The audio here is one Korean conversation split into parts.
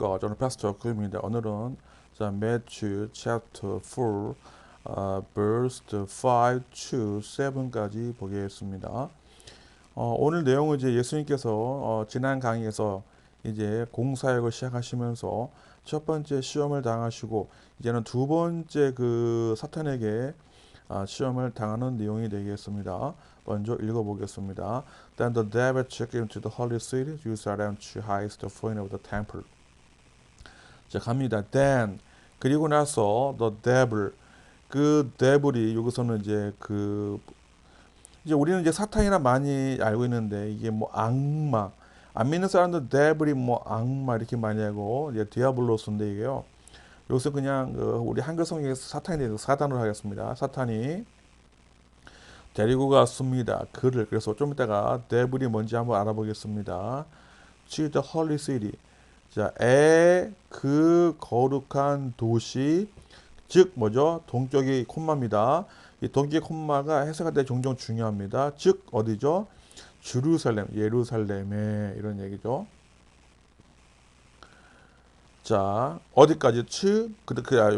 지금까지 오늘 패스터 구입니다. 오늘은 자 Matthew chapter 4 verse 5 to 7까지 보겠습니다. 오늘 내용은 이제 예수님께서 지난 강의에서 이제 공사역을 시작하시면서 첫 번째 시험을 당하시고 이제는 두 번째 그 사탄에게 시험을 당하는 내용이 되겠습니다. 먼저 읽어보겠습니다. Then the devil took him to the holy city, Jerusalem, to highest point of the temple. 자, 갑니다. Then 그리고 나서 the devil 그 devil이 여기서는 이제 우리는 이제 사탄이나 많이 알고 있는데 이게 뭐 악마 안 믿는 사람들 devil이 뭐 악마 이렇게 많이 하고 이제 디아블로스인데 이게요. 여기서 그냥 우리 한글 성경에서 사탄에 대해서 사단으로 하겠습니다. 사탄이 데리고 갔습니다. 그를 그래서 좀 이따가 devil이 뭔지 한번 알아보겠습니다. To the holy city. 자, 그 거룩한 도시, 즉 뭐죠? 동격이 콤마입니다. 이 동격의 콤마가 해석할 때 종종 중요합니다. 즉 어디죠? 예루살렘에 이런 얘기죠. 자, 어디까지?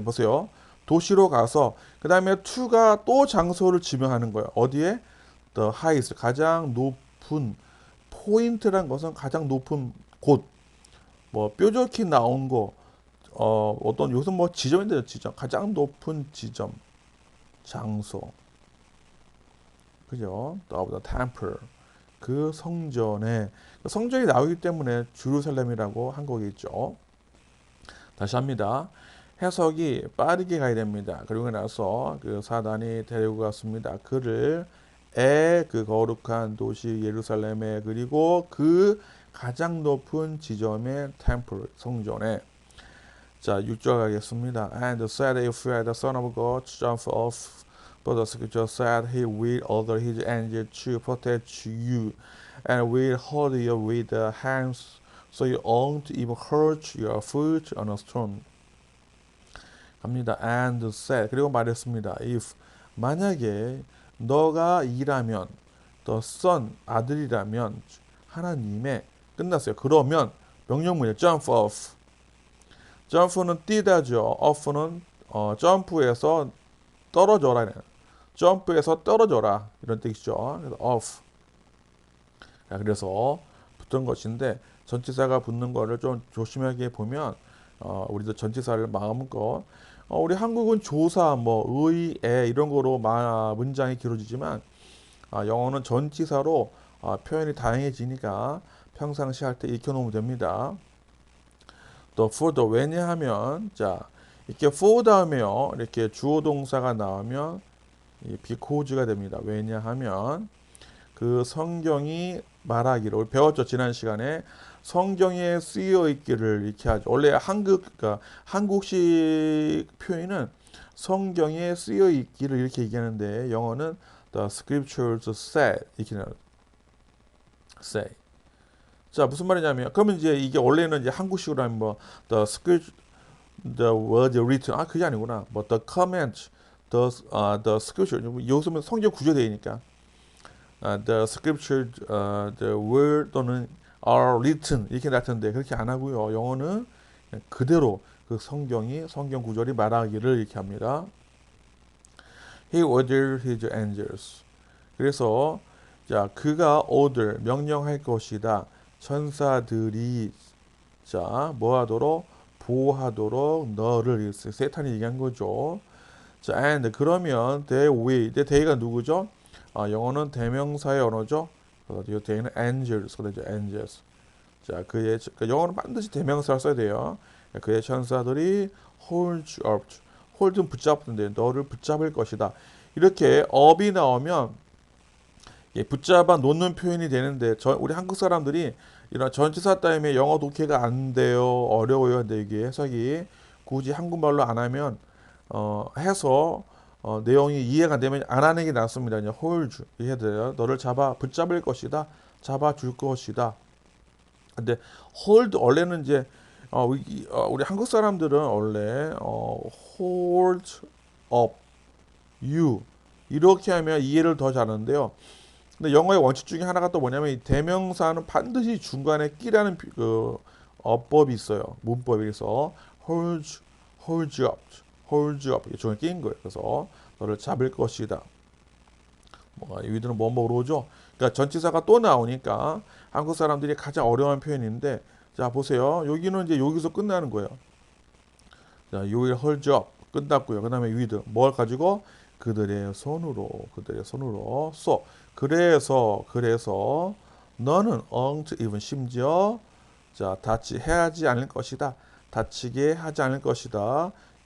보세요. 도시로 가서 그 다음에 to가 또 장소를 지명하는 거예요. 어디에? The highest, 가장 높은 포인트란 것은 가장 높은 곳. 뭐 뾰족히 나온 거 어떤 요즘 뭐 지점인데요. 지점 가장 높은 지점 장소 그죠? The temple 그 성전에 성전이 나오기 때문에 jerusalem이라고 한 거겠죠. 다시 합니다. 해석이 빠르게 가야 됩니다. 그리고 나서 그 사단이 데리고 갔습니다. 그를 그 거룩한 도시 예루살렘에 그리고 그 가장 높은 지점의 템플 성전에 자 6절 가겠습니다. And said if you are the son of God jump off but the scripture said he will order his angel to protect you and will hold you with the hands so you won't even hurt your foot on a stone. 갑니다. And said 그리고 말했습니다. If 만약에 너가 이라면 the son 아들이라면 하나님의 끝났어요. 그러면 명령문이에요. jump off. jump는 뛰다죠. off는 점프해서 떨어져라. 점프해서 떨어져라 이런 뜻이죠. 그래서 off. 자, 그래서 붙은 것인데 전치사가 붙는 거를 좀 조심하게 보면 우리도 전치사를 마음껏 우리 한국은 조사, 뭐 의, 애 이런 거로 문장이 길어지지만 영어는 전치사로 표현이 다양해지니까 평상시 할 때 익혀놓으면 됩니다. 또 for the 왜냐하면 자 이렇게 for 다음에요 이렇게 주어 동사가 나오면 because가 됩니다. 왜냐하면 그 성경이 말하기를 우리 배웠죠. 지난 시간에 성경에 쓰여 있기를 이렇게 하죠. 원래 한국식 표현은 성경에 쓰여 있기를 이렇게 얘기하는데 영어는 the scriptures said 이렇게 나와요. say. 자 무슨 말이냐면 그러면 이제 이게 원래는 이제 한국식으로 하면 뭐 the script the word written 그게 아니구나. 뭐 the comment the scripture 요즘은 성경 구조되니까 the scripture the word 또는 are written 이렇게 나타는데 그렇게 안 하고요. 영어는 그대로 그 성경 구절이 말하기를 이렇게 합니다. He ordered his angels. 그래서 자 그가 order 명령할 것이다. 천사들이 자 뭐하도록 보호하도록 너를 세탄이 얘기한 거죠. 자 and 그러면 they will they가 누구죠? 영어는 대명사의 언어죠. 그래서 they는 angels 그러죠. angels. 자 그의 영어는 반드시 대명사를 써야 돼요. 그의 천사들이 hold up hold는 붙잡는데 너를 붙잡을 것이다. 이렇게 up이 나오면 붙잡아 놓는 표현이 되는데 우리 한국 사람들이 이런 전치사 때문에 영어 독해가 안 돼요. 어려워요. 근데 이게 해석이 굳이 한국말로 안 하면 해서 내용이 이해가 되면 안 하는 게 낫습니다. 그냥 hold 해야 돼요. 너를 붙잡을 것이다. 잡아줄 것이다. 근데 hold 원래는 이제 우리 한국 사람들은 원래 hold up you 이렇게 하면 이해를 더 잘하는데요. 근데 영어의 원칙 중에 하나가 또 뭐냐면 이 대명사는 반드시 중간에 끼라는 어법이 있어요. 문법이. 그래서 hold you up. 이게 종을 끼인 거예요. 그래서 너를 잡을 것이다. 위드는 뭐뭐로 오죠. 그러니까 전치사가 또 나오니까 한국 사람들이 가장 어려운 표현인데, 자 보세요. 여기는 이제 여기서 끝나는 거예요. 자, you will hold you up 끝났고요. 그 다음에 with 뭘 가지고 그들의 손으로 so 그래서 너는 won't even 심지어 자 다치게 하지 않을 것이다.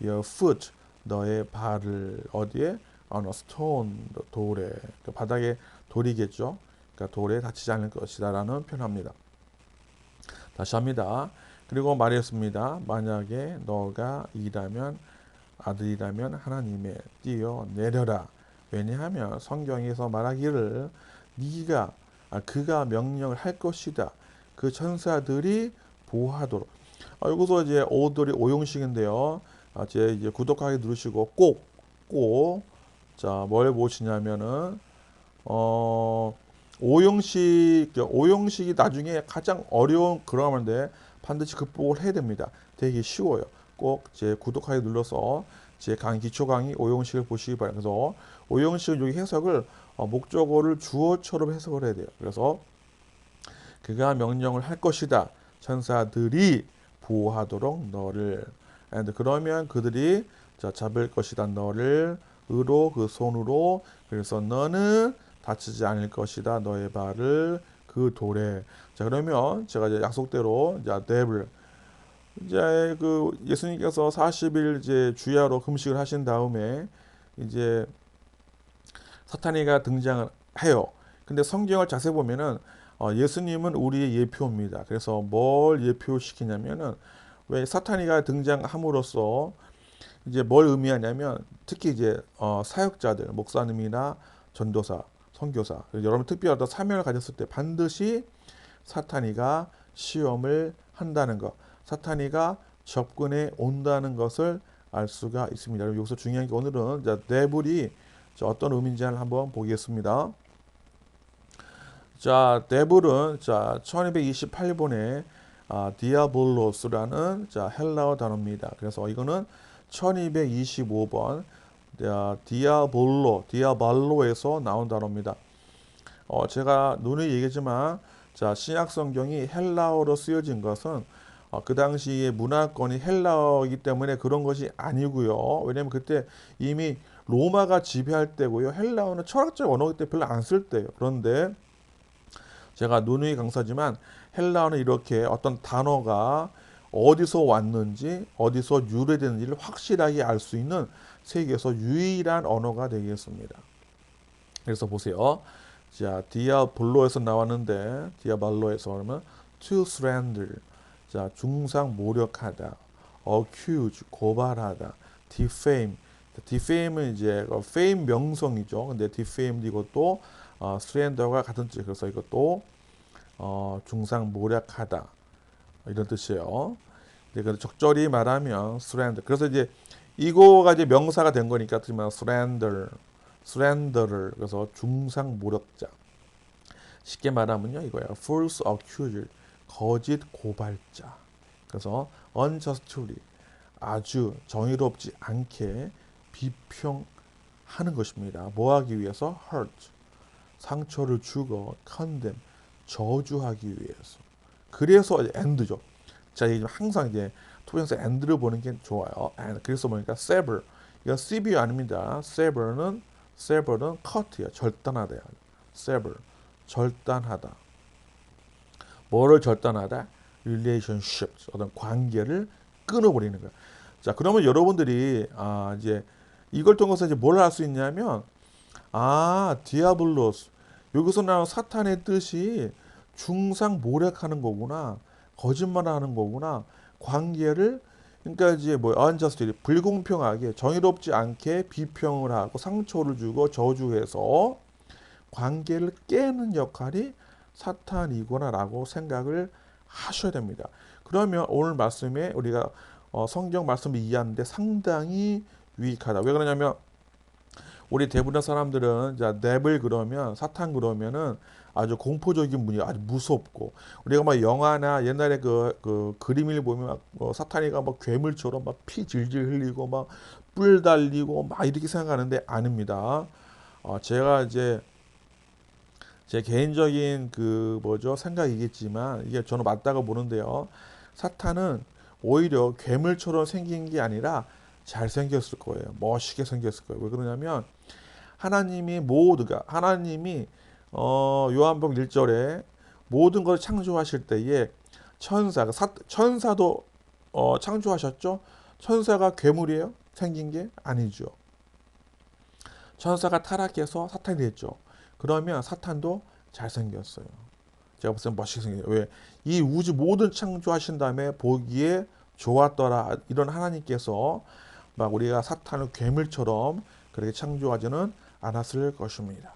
your foot 너의 발을 어디에 on a stone 돌에 그 바닥에 돌이겠죠. 그러니까 돌에 다치지 않을 것이다라는 표현합니다. 다시 합니다. 그리고 말했습니다. 만약에 너가 아들이라면 하나님의 뛰어내려라. 왜냐하면 성경에서 말하기를 그가 명령을 할 것이다. 그 천사들이 보호하도록. 여기서 이제 오들이 오용식인데요. 제 이제 구독하기 누르시고 꼭 자 뭘 보시냐면은 오형식이 나중에 가장 어려운 그라머인데 반드시 극복을 해야 됩니다. 되게 쉬워요. 꼭 제 구독하기 눌러서 제 기초 강의 오형식을 보시기 바랍니다. 그래서 오형식은 여기 해석을 목적어를 주어처럼 해석을 해야 돼요. 그래서 그가 명령을 할 것이다. 천사들이 보호하도록 너를. 그러면 그들이 잡을 것이다. 너를 그 손으로. 그래서 너는 다치지 않을 것이다. 너의 발을 그 돌에. 자 그러면 제가 이제 약속대로 devil 이제 그 예수님께서 40일 이제 주야로 금식을 하신 다음에 이제 사탄이가 등장을 해요. 근데 성경을 자세히 보면은 예수님은 우리의 예표입니다. 그래서 뭘 예표시키냐면은 왜 사탄이가 등장함으로써 이제 뭘 의미하냐면 특히 이제 사역자들, 목사님이나 전도사, 선교사, 여러분 특별히 어떤 사명을 가졌을 때 반드시 사탄이가 시험을 한다는 것, 사탄이가 접근해 온다는 것을 알 수가 있습니다. 여러분 여기서 중요한 게 오늘은 데블이 어떤 의미인지 한번 보겠습니다. 자, 데블은 1228번에 디아볼로스라는 헬라어 단어입니다. 그래서 이거는 1225번 디아발로에서 나온 단어입니다. 제가 누누이 얘기했지만 신약 성경이 헬라어로 쓰여진 것은 그 당시의 문화권이 헬라어이기 때문에 그런 것이 아니고요. 왜냐하면 그때 이미 로마가 지배할 때고요. 헬라어는 철학적 언어이기 때문에 별로 안 쓸 때예요. 그런데 제가 누누이 강사지만 헬라어는 이렇게 어떤 단어가 어디서 왔는지 어디서 유래되는지를 확실하게 알 수 있는 세계에서 유일한 언어가 되겠습니다. 그래서 보세요. 자, 디아볼로에서 나왔는데 디아발로에서 그러면 to slander 자, 중상모략하다, accuse 고발하다, defame은 이제 fame 명성이죠. 근데 defame 이것도 slander과 같은 뜻. 그래서 이것도 중상모략하다 이런 뜻이에요. 그래서 적절히 말하면 slander. 그래서 이제 이거가 이제 명사가 된 거니까 그러면 slanderer. 그래서 중상모략자. 쉽게 말하면요 이거야. false accuser. 거짓 고발자. 그래서 unjustly 아주 정의롭지 않게 비평하는 것입니다. 뭐 하기 위해서? hurt 상처를 주고 condemn 저주하기 위해서. 그래서 end죠. 자, 이게 항상 이제 토형사 end를 보는 게 좋아요. and 그래서 보니까 sever 이건 sever 아닙니다. sever는 cut야. 절단하다. sever 절단하다. 뭐를 절단하다? relationship 어떤 관계를 끊어버리는 거야. 자, 그러면 여러분들이 이제 이걸 통해서 이제 뭘 할 수 있냐면 디아블로스 여기서 나온 사탄의 뜻이 중상모략하는 거구나, 거짓말하는 거구나, 관계를 그러니까 이제 unjustly 불공평하게 정의롭지 않게 비평을 하고 상처를 주고 저주해서 관계를 깨는 역할이 사탄이구나라고 생각을 하셔야 됩니다. 그러면 오늘 말씀에 우리가 성경 말씀을 이해하는데 상당히 유익하다. 왜 그러냐면 우리 대부분의 사람들은 데빌 그러면 사탄 그러면은 아주 공포적인 분위기, 아주 무섭고 우리가 막 영화나 옛날에 그 그림을 보면 막 사탄이가 막 괴물처럼 막 피 질질 흘리고 막 뿔 달리고 막 이렇게 생각하는데 아닙니다. 제가 이제 제 개인적인 그 뭐죠 생각이겠지만 이게 저는 맞다고 보는데요. 사탄은 오히려 괴물처럼 생긴 게 아니라 잘 생겼을 거예요. 멋있게 생겼을 거예요. 왜 그러냐면 하나님이 요한복음 1절에 모든 것을 창조하실 때에 천사도 창조하셨죠. 천사가 괴물이에요? 생긴 게 아니죠. 천사가 타락해서 사탄이 됐죠. 그러면 사탄도 잘생겼어요. 제가 봤을 때 멋있게 생겨요. 왜? 이 우주 모든 창조하신 다음에 보기에 좋았더라. 이런 하나님께서 막 우리가 사탄을 괴물처럼 그렇게 창조하지는 않았을 것입니다.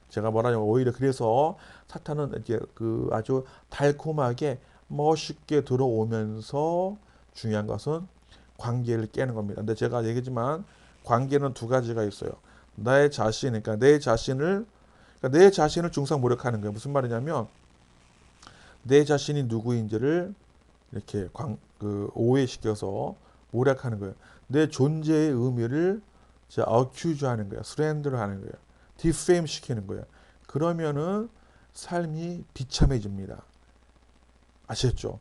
제가 뭐라냐면 오히려 그래서 사탄은 이제 그 아주 달콤하게 멋있게 들어오면서 중요한 것은 관계를 깨는 겁니다. 근데 제가 얘기했지만 관계는 두 가지가 있어요. 나의 자신, 그러니까 내 자신을 중상모략하는 거예요. 무슨 말이냐면 내 자신이 누구인지를 이렇게 오해시켜서 모략하는 거예요. 내 존재의 의미를 어큐즈하는 거예요. 스랜드를 하는 거예요. 디페임 시키는 거예요. 그러면은 삶이 비참해집니다. 아시겠죠?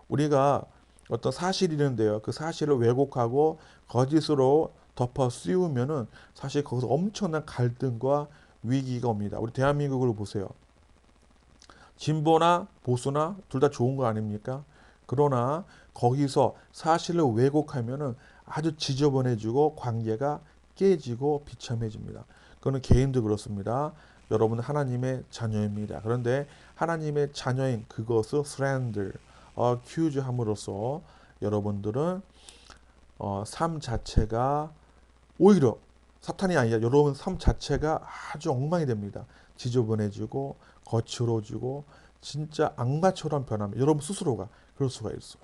우리가 어떤 사실이 있는데요. 그 사실을 왜곡하고 거짓으로 덮어 씌우면은 사실 거기서 엄청난 갈등과 위기가 옵니다. 우리 대한민국을 보세요. 진보나 보수나 둘 다 좋은 거 아닙니까? 그러나 거기서 사실을 왜곡하면은 아주 지저분해지고 관계가 깨지고 비참해집니다. 그거는 개인도 그렇습니다. 여러분 하나님의 자녀입니다. 그런데 하나님의 자녀인 그것을 슬렌더, accuse 함으로써 여러분들은 삶 자체가 오히려 사탄이 아니라 여러분 삶 자체가 아주 엉망이 됩니다. 지저분해지고 거칠어지고 진짜 악마처럼 변합니다. 여러분 스스로가 그럴 수가 있어요.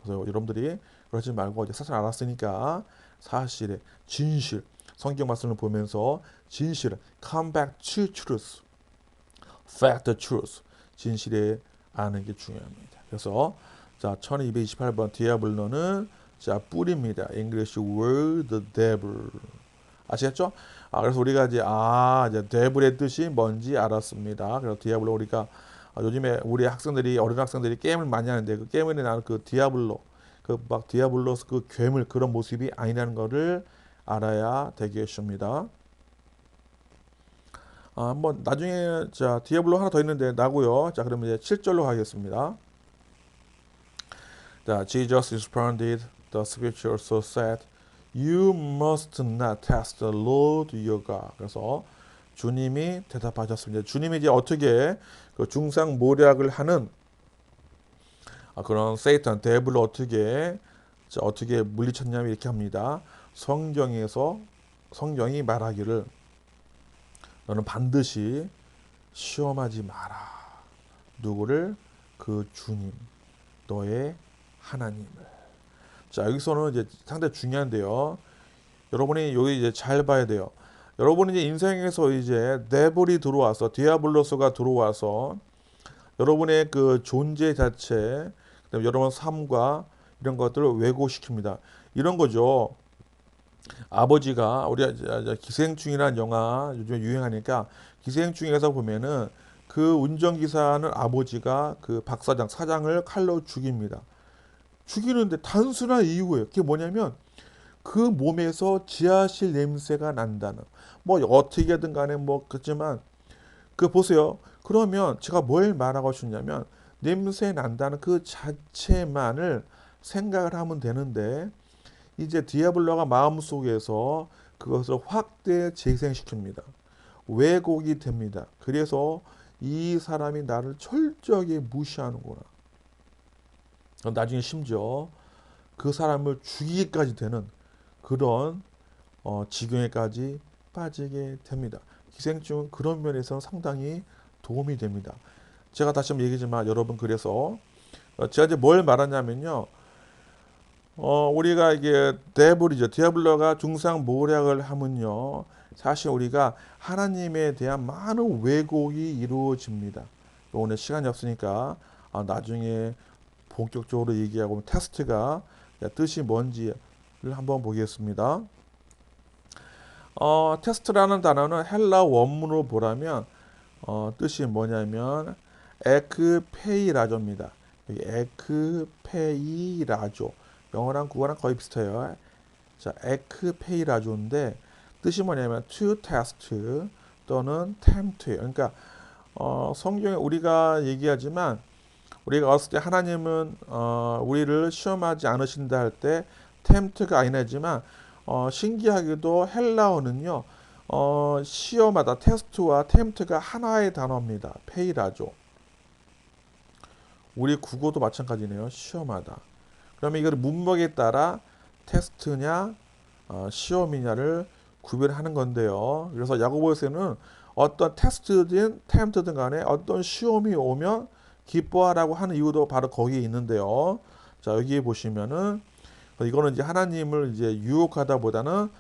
그래서 여러분들이 그러지 말고 이제 사실 알았으니까 사실의 진실 성경 말씀을 보면서 진실을 come back to truth, fact the truth 진실에 아는 게 중요합니다. 그래서 자 1228번 디아블로는 자 뿔입니다. English word the devil 아시겠죠? 그래서 우리가 이제 devil의 뜻이 뭔지 알았습니다. 그래서 디아블로 우리가 요즘에 우리 학생들이 어린 학생들이 게임을 많이 하는데 그 게임에 나오는 그 디아블로 그 막 디아블로스 그 괴물 그런 모습이 아니라는 것을 알아야 되겠습니다. 한번 나중에 자 디아블로 하나 더 있는데 나고요. 자 그러면 이제 7절로 가겠습니다. 자 Jesus responded the scripture so said you must not test the Lord your God. 그래서 주님이 대답하셨습니다. 주님이 이제 어떻게 그 중상모략을 하는 그런 세이탄 데블을 어떻게 물리쳤냐면 이렇게 합니다. 성경이 말하기를 너는 반드시 시험하지 마라. 누구를? 그 주님, 너의 하나님을. 자 여기서는 이제 상당히 중요한데요. 여러분이 여기 이제 잘 봐야 돼요. 여러분이 이제 인생에서 이제 데블이 들어와서 디아블로스가 들어와서 여러분의 그 존재 자체, 그다음에 여러분 삶과 이런 것들을 왜곡시킵니다. 이런 거죠. 아버지가 우리가 기생충이라는 영화 요즘 유행하니까 기생충에서 보면은 그 운전기사는 아버지가 그 사장을 칼로 죽입니다. 죽이는데 단순한 이유예요. 그게 뭐냐면 그 몸에서 지하실 냄새가 난다는. 뭐 어떻게든 간에 뭐 그렇지만 그 보세요. 그러면 제가 뭘 말하고 싶냐면 냄새 난다는 그 자체만을 생각을 하면 되는데 이제 디아블로가 마음속에서 그것을 확대 재생시킵니다. 왜곡이 됩니다. 그래서 이 사람이 나를 철저하게 무시하는구나. 나중에 심지어 그 사람을 죽이기까지 되는 그런 지경에까지 빠지게 됩니다. 기생충은 그런 면에서 상당히 도움이 됩니다. 제가 다시 한번 얘기하지만 여러분 그래서 제가 이제 뭘 말하냐면요. 우리가 이게 데블이죠. 디아블로가 중상모략을 하면요. 사실 우리가 하나님에 대한 많은 왜곡이 이루어집니다. 오늘 시간이 없으니까 나중에 본격적으로 얘기하고 테스트가 뜻이 뭔지를 한번 보겠습니다. 테스트라는 단어는 헬라 원문으로 보라면 뜻이 뭐냐면 에크페이라조입니다. 에크페이라조, 영어랑 국어랑 거의 비슷해요. 자, 에크페이라조인데 뜻이 뭐냐면 to test 또는 tempt. 그러니까 성경에 우리가 얘기하지만 우리가 어렸을 때 하나님은 우리를 시험하지 않으신다 할 때 tempt가 아니지만 신기하게도 헬라어는요 시험하다 테스트와 tempt가 하나의 단어입니다. 페이라죠. 우리 국어도 마찬가지네요. 시험하다. 그러면 이걸 문맥에 따라 테스트냐 시험이냐를 구별하는 건데요. 그래서 야고보서는 어떤 테스트든 템트든 간에 어떤 시험이 오면 기뻐하라고 하는 이유도 바로 거기에 있는데요. 자, 여기 보시면은 이거는 이제 하나님을 이제 유혹하다보다는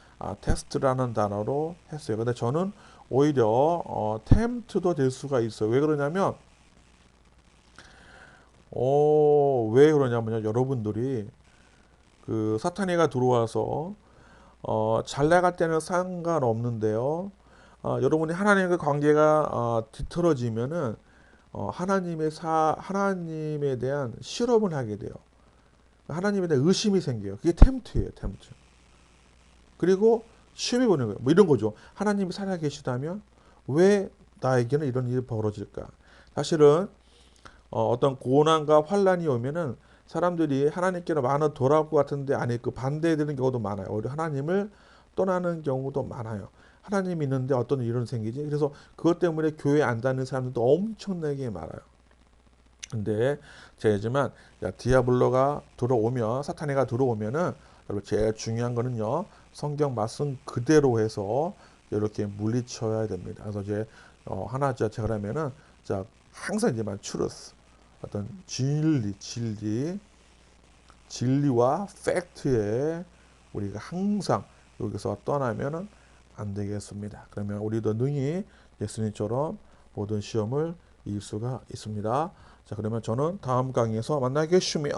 테스트라는 단어로 했어요. 근데 저는 오히려 템트도 될 수가 있어요. 왜 그러냐면 왜 그러냐면요. 여러분들이 그 사탄이가 들어와서 잘 나갈 때는 상관없는데요. 여러분이 하나님과 관계가 뒤틀어지면은 하나님에 대한 실험을 하게 돼요. 하나님에 대한 의심이 생겨요. 그게 템트예요, 템트. 그리고 시험이 보는 거예요. 뭐 이런 거죠. 하나님이 살아계시다면 왜 나에게는 이런 일이 벌어질까? 사실은 어떤 고난과 환란이 오면은 사람들이 하나님께로 많은 돌아올 것 같은데 아니 그 반대되는 경우도 많아요. 오히려 하나님을 떠나는 경우도 많아요. 하나님이 있는데 어떤 일은 생기지? 그래서 그것 때문에 교회 안 다니는 사람들도 엄청나게 많아요. 근데 제지만 디아블로가 들어오면 사탄이가 들어오면은 여러분 제일 중요한 거는요 성경 말씀 그대로 해서 이렇게 물리쳐야 됩니다. 그래서 이제 하나 제가 하면은 자 항상 이제만 truth 어떤 진리와 팩트에 우리가 항상 여기서 떠나면은 안 되겠습니다. 그러면 우리도 능히 예수님처럼 모든 시험을 이길 수가 있습니다. 자, 그러면 저는 다음 강의에서 만나겠습니다.